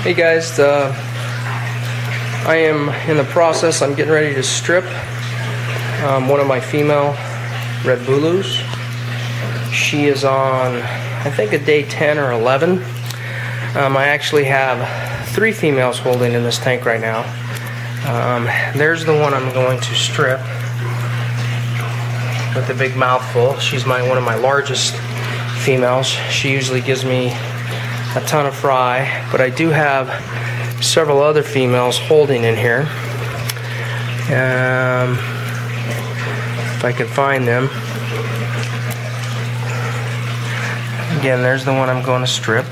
Hey guys, I am in the process. I'm getting ready to strip one of my female red Bulus. She is on, I think, a day 10 or 11. I actually have 3 females holding in this tank right now. There's the one I'm going to strip with the big mouthful. She's one of my largest females. She usually gives me a ton of fry, but I do have several other females holding in here. If I can find them. Again, there's the one I'm going to strip.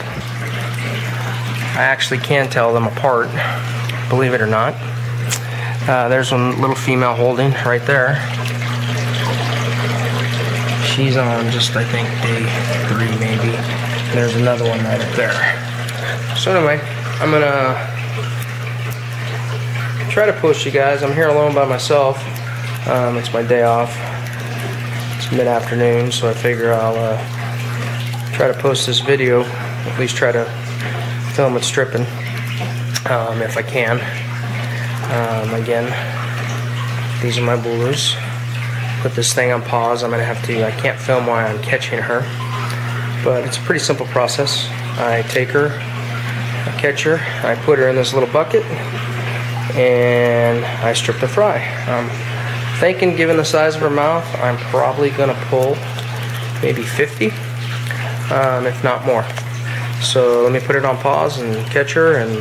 I actually can tell them apart, believe it or not. There's one little female holding right there. She's on just, I think, day 3 maybe. There's another one right up there. So anyway, I'm gonna try to post you guys. I'm here alone by myself. It's my day off. It's mid-afternoon, so I figure I'll try to post this video. At least try to film it stripping, if I can. Again, these are my Bulus. Put this thing on pause. I can't film while I'm catching her. But it's a pretty simple process. I take her, I catch her, I put her in this little bucket, and I strip the fry. Thinking, given the size of her mouth, I'm probably going to pull maybe 50, if not more. So let me put it on pause and catch her, and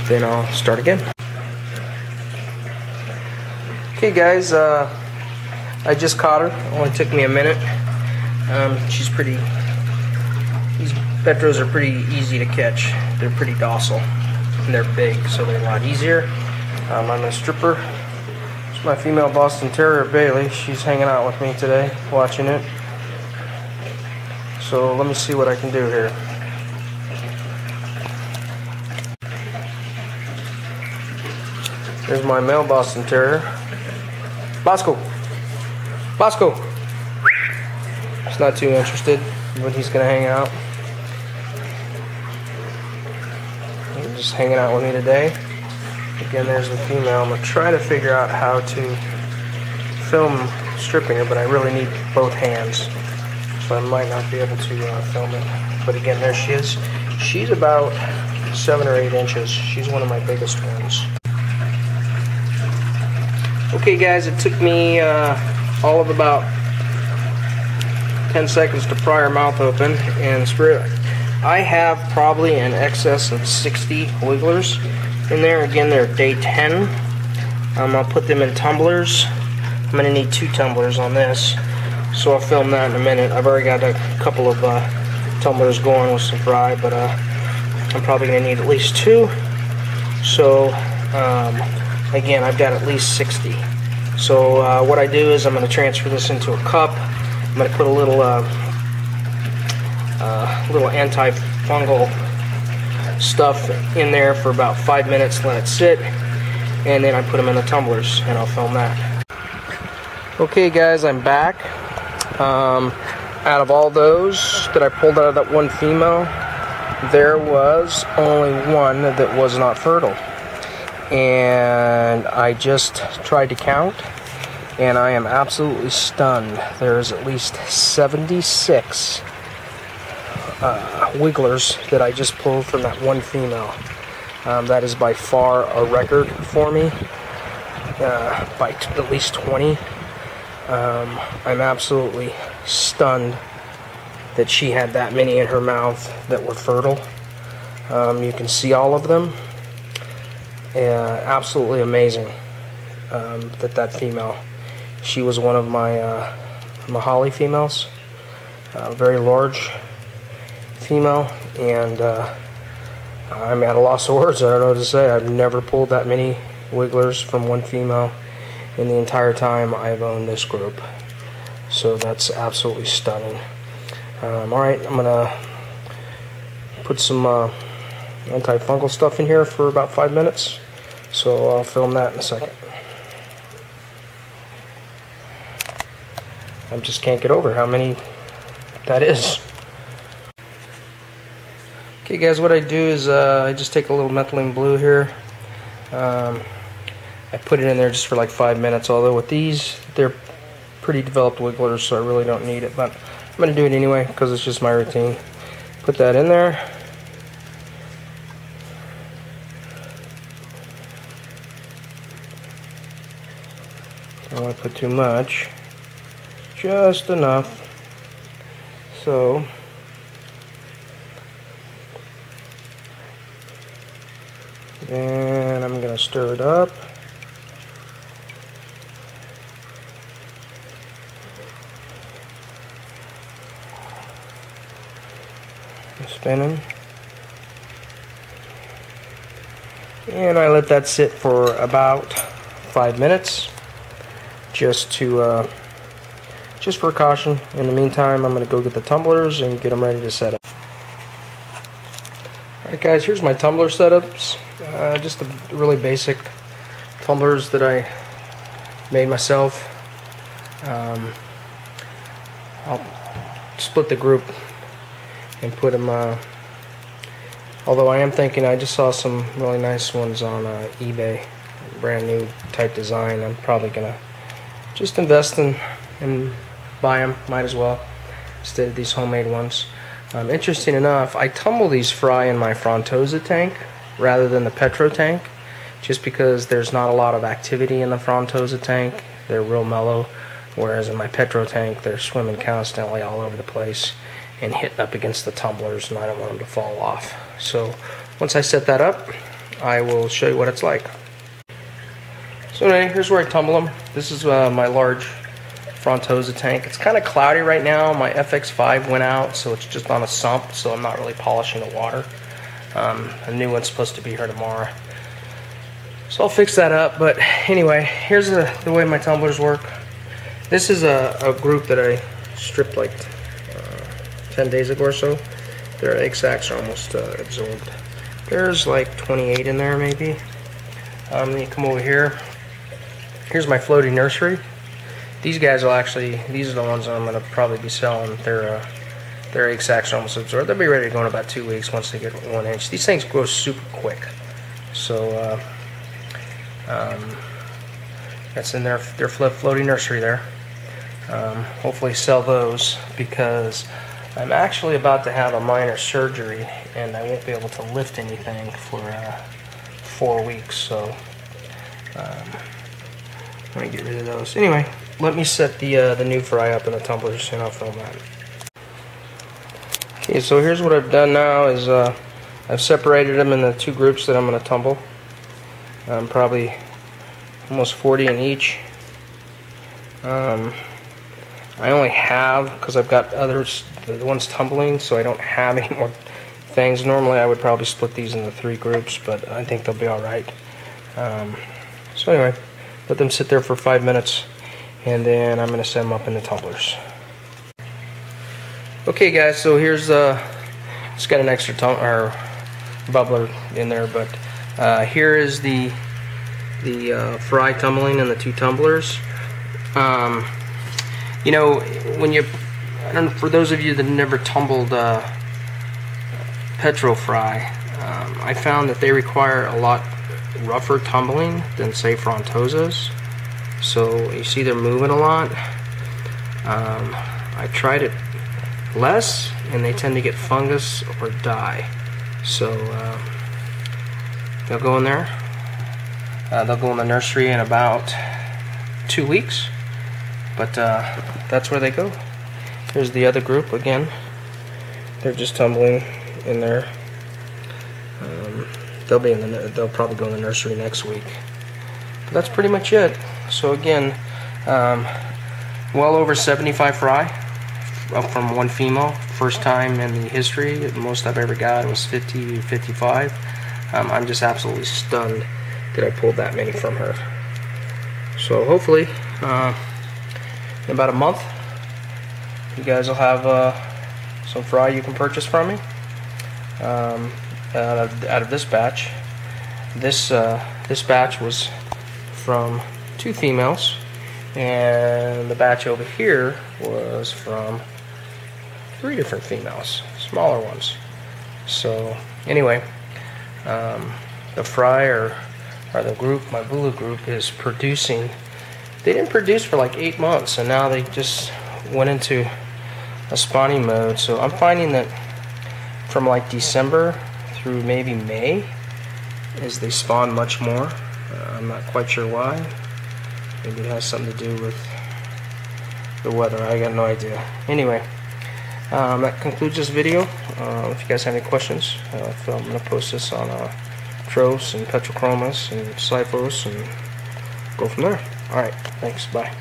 then I'll start again. Okay guys, I just caught her. It only took me a minute. These Petros are pretty easy to catch. They're pretty docile, and they're big, so they're a lot easier. I'm a stripper. It's my female Boston Terrier, Bailey. She's hanging out with me today, watching it. So let me see what I can do here. There's my male Boston Terrier. Bosco! Bosco! He's not too interested, but he's gonna hang out. He's just hanging out with me today. Again, there's the female. I'm gonna try to figure out how to film stripping her, but I really need both hands, so I might not be able to film it. But again, there she is. She's about 7 or 8 inches. She's one of my biggest ones. Okay guys, it took me all of about 10 seconds to pry her mouth open and strip. I have probably in excess of 60 wigglers in there. Again, they're day 10. I'll put them in tumblers. I'm going to need 2 tumblers on this, so I'll film that in a minute. I've already got a couple of tumblers going with some fry, but I'm probably going to need at least 2. So again, I've got at least 60. So what I do is I'm going to transfer this into a cup. I'm going to put a little antifungal stuff in there for about 5 minutes, let it sit, and then I put them in the tumblers, and I'll film that. Okay guys, I'm back. Out of all those that I pulled out of that one female, there was only one that was not fertile. And I just tried to count, and I am absolutely stunned. There's at least 76 wigglers that I just pulled from that one female. That is by far a record for me, by at least 20. I'm absolutely stunned that she had that many in her mouth that were fertile. You can see all of them. Absolutely amazing that female. She was one of my Mahali females, very large female, and I'm at a loss of words. I don't know what to say. I've never pulled that many wigglers from one female in the entire time I've owned this group. So that's absolutely stunning. Alright, I'm gonna put some antifungal stuff in here for about 5 minutes. So I'll film that in a second. I just can't get over how many that is. Okay guys, what I do is I just take a little methylene blue here. I put it in there just for like 5 minutes, although with these, they're pretty developed wigglers, so I really don't need it, but I'm going to do it anyway because it's just my routine. Put that in there. I don't want to put too much, just enough. So then I'm going to stir it up. Spinning. And I let that sit for about 5 minutes just to just for caution. In the meantime, I'm going to go get the tumblers and get them ready to set up. Alright guys, here's my tumbler setups. Just the really basic tumblers that I made myself. I'll split the group and put them, although I am thinking, I just saw some really nice ones on eBay, brand new type design. I'm probably gonna just invest in and buy them, might as well, instead of these homemade ones. Interesting enough, I tumble these fry in my Frontosa tank rather than the Petro tank, just because there's not a lot of activity in the Frontosa tank. They're real mellow, whereas in my Petro tank they're swimming constantly all over the place and hitting up against the tumblers, and I don't want them to fall off. So once I set that up, I will show you what it's like. So anyway, here's where I tumble them. This is my large Frontosa tank. It's kind of cloudy right now. My FX5 went out, so it's just on a sump, so I'm not really polishing the water. A new one's supposed to be here tomorrow. So I'll fix that up, but anyway, here's the way my tumblers work. This is a group that I stripped like 10 days ago or so. Their egg sacs are almost absorbed. There's like 28 in there maybe. Then you come over here. Here's my floating nursery. These guys will actually, these are the ones that I'm going to probably be selling. Their egg sacs are almost absorbed. They'll be ready to go in about 2 weeks once they get 1 inch. These things grow super quick. So that's in their floating nursery there. Hopefully sell those, because I'm actually about to have a minor surgery and I won't be able to lift anything for 4 weeks, so let me get rid of those. Anyway, let me set the new fry up in the tumblers and I'll film that. Okay, so here's what I've done now is I've separated them in the 2 groups that I'm going to tumble. Probably almost 40 in each. I only have, because I've got others, the ones tumbling, so I don't have any more things. Normally I would probably split these into 3 groups, but I think they'll be alright. So anyway, let them sit there for 5 minutes, and then I'm going to set them up in the tumblers. Okay guys, so here's, it's got an extra bubbler in there, but here is the fry tumbling and the 2 tumblers. You know, when you, I don't know, for those of you that never tumbled Petro fry, I found that they require a lot rougher tumbling than say Frontosas. So you see they're moving a lot. I tried it less, and they tend to get fungus or die. So they'll go in there. They'll go in the nursery in about 2 weeks. But that's where they go. Here's the other group again. They're just tumbling in there. They'll probably go in the nursery next week. But that's pretty much it. So again, well over 75 fry up from 1 female. First time in the history. The most I've ever got was 50, 55. I'm just absolutely stunned that I pulled that many from her. So hopefully, in about a month, you guys will have some fry you can purchase from me out of this batch. This batch was from 2 females, and the batch over here was from 3 different females, smaller ones. So anyway, the fry or the group, my Bulu group, is producing. They didn't produce for like 8 months, and now they just went into a spawning mode. So I'm finding that from like December through maybe May is they spawn much more. I'm not quite sure why. Maybe it has something to do with the weather. I got no idea. Anyway, that concludes this video. If you guys have any questions, I'm going to post this on Tros and Petrochromas and Sifos and go from there. Alright, thanks, bye.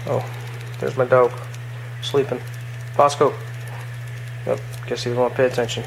Oh, there's my dog sleeping. Bosco. Yep, guess he doesn't want to pay attention.